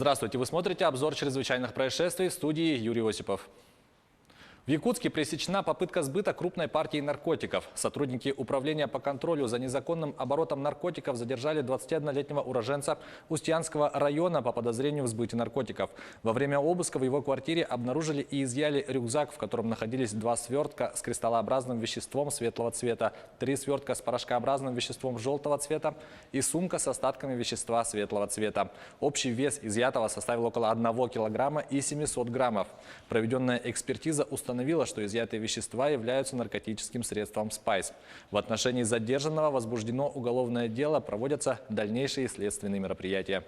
Здравствуйте, вы смотрите обзор чрезвычайных происшествий, в студии Юрий Осипов. В Якутске пресечена попытка сбыта крупной партии наркотиков. Сотрудники управления по контролю за незаконным оборотом наркотиков задержали 21-летнего уроженца Устьянского района по подозрению в сбыте наркотиков. Во время обыска в его квартире обнаружили и изъяли рюкзак, в котором находились 2 свертка с кристаллообразным веществом светлого цвета, 3 свертка с порошкообразным веществом желтого цвета и сумка с остатками вещества светлого цвета. Общий вес изъятого составил около 1 килограмма и 700 граммов. Проведенная экспертиза установила, что изъятые вещества являются наркотическим средством «Спайс». В отношении задержанного возбуждено уголовное дело, проводятся дальнейшие следственные мероприятия.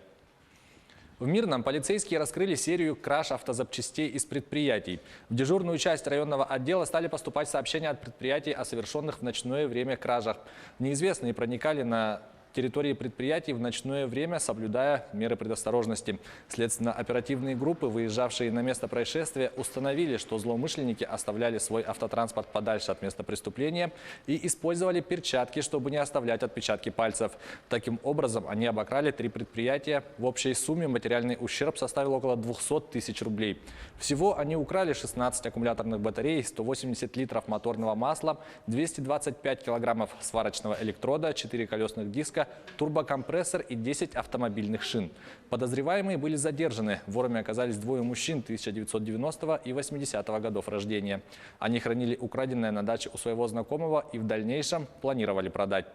В Мирном полицейские раскрыли серию краж автозапчастей из предприятий. В дежурную часть районного отдела стали поступать сообщения от предприятий о совершенных в ночное время кражах. Неизвестные проникали на территории предприятий в ночное время, соблюдая меры предосторожности. Следственно-оперативные группы, выезжавшие на место происшествия, установили, что злоумышленники оставляли свой автотранспорт подальше от места преступления и использовали перчатки, чтобы не оставлять отпечатки пальцев. Таким образом, они обокрали 3 предприятия. В общей сумме материальный ущерб составил около 200 тысяч рублей. Всего они украли 16 аккумуляторных батарей, 180 литров моторного масла, 225 килограммов сварочного электрода, 4 колесных диска, турбокомпрессор и 10 автомобильных шин. Подозреваемые были задержаны. Ворами оказались 2 мужчин 1990 и 80 годов рождения. Они хранили украденное на даче у своего знакомого и в дальнейшем планировали продать.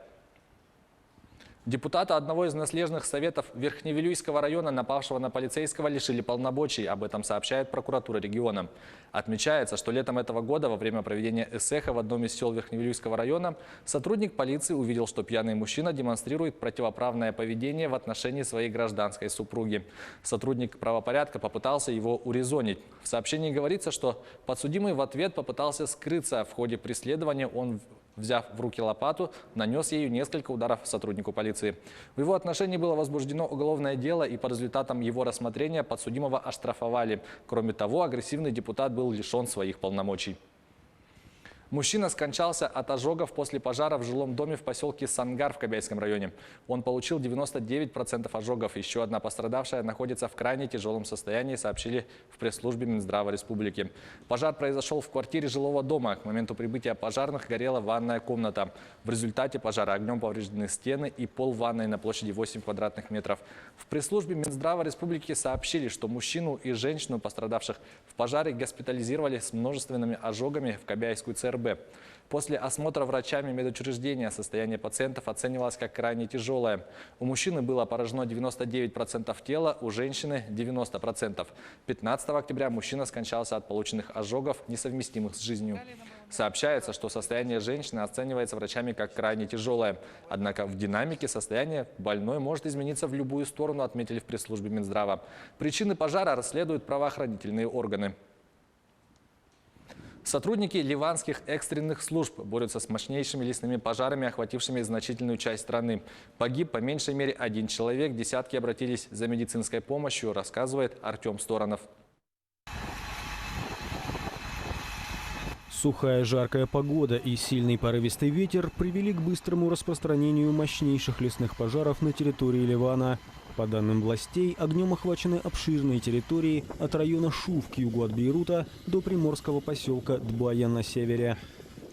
Депутата одного из наследных советов Верхневилюйского района, напавшего на полицейского, лишили полномочий. Об этом сообщает прокуратура региона. Отмечается, что летом этого года во время проведения эсэха в одном из сел Верхневилюйского района сотрудник полиции увидел, что пьяный мужчина демонстрирует противоправное поведение в отношении своей гражданской супруги. Сотрудник правопорядка попытался его урезонить. В сообщении говорится, что подсудимый в ответ попытался скрыться. В ходе преследования он, взяв в руки лопату, нанес ею несколько ударов сотруднику полиции. В его отношении было возбуждено уголовное дело, и по результатам его рассмотрения подсудимого оштрафовали. Кроме того, агрессивный депутат был лишен своих полномочий. Мужчина скончался от ожогов после пожара в жилом доме в поселке Сангар в Кобяйском районе. Он получил 99% ожогов. Еще одна пострадавшая находится в крайне тяжелом состоянии, сообщили в пресс-службе Минздрава Республики. Пожар произошел в квартире жилого дома. К моменту прибытия пожарных горела ванная комната. В результате пожара огнем повреждены стены и пол ванной на площади 8 квадратных метров. В пресс-службе Минздрава Республики сообщили, что мужчину и женщину, пострадавших в пожаре, госпитализировали с множественными ожогами в Кобяйскую ЦРБ. После осмотра врачами медучреждения состояние пациентов оценивалось как крайне тяжелое. У мужчины было поражено 99% тела, у женщины 90%. 15 октября мужчина скончался от полученных ожогов, несовместимых с жизнью. Сообщается, что состояние женщины оценивается врачами как крайне тяжелое. Однако в динамике состояние больной может измениться в любую сторону, отметили в пресс-службе Минздрава. Причины пожара расследуют правоохранительные органы. Сотрудники ливанских экстренных служб борются с мощнейшими лесными пожарами, охватившими значительную часть страны. Погиб по меньшей мере 1 человек, десятки обратились за медицинской помощью, рассказывает Артем Сторонов. Сухая жаркая погода и сильный порывистый ветер привели к быстрому распространению мощнейших лесных пожаров на территории Ливана. По данным властей, огнем охвачены обширные территории от района Шуф к югу от Бейрута до приморского поселка Дбая на севере.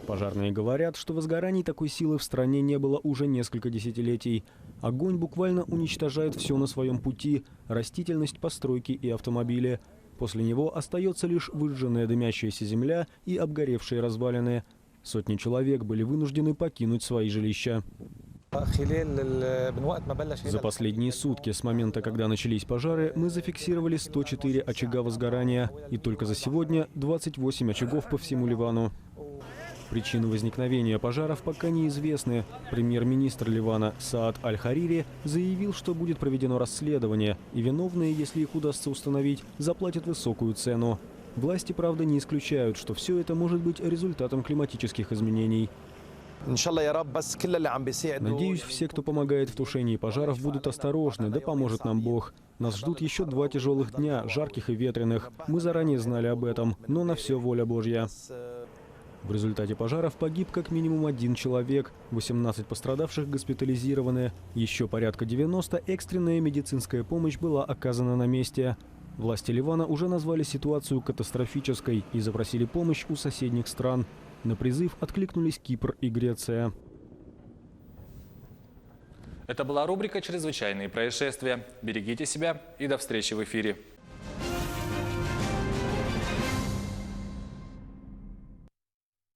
Пожарные говорят, что возгораний такой силы в стране не было уже несколько десятилетий. Огонь буквально уничтожает все на своем пути – растительность, постройки и автомобили. После него остается лишь выжженная дымящаяся земля и обгоревшие развалины. Сотни человек были вынуждены покинуть свои жилища. За последние сутки, с момента, когда начались пожары, мы зафиксировали 104 очага возгорания. И только за сегодня 28 очагов по всему Ливану. Причины возникновения пожаров пока неизвестны. Премьер-министр Ливана Саад Аль-Харири заявил, что будет проведено расследование, и виновные, если их удастся установить, заплатят высокую цену. Власти, правда, не исключают, что все это может быть результатом климатических изменений. Надеюсь, все, кто помогает в тушении пожаров, будут осторожны, да поможет нам Бог. Нас ждут еще 2 тяжелых дня, жарких и ветреных. Мы заранее знали об этом, но на все воля Божья. В результате пожаров погиб как минимум 1 человек, 18 пострадавших госпитализированы. Еще порядка 90 экстренная медицинская помощь была оказана на месте. Власти Ливана уже назвали ситуацию катастрофической и запросили помощь у соседних стран. На призыв откликнулись Кипр и Греция. Это была рубрика «Чрезвычайные происшествия». Берегите себя и до встречи в эфире.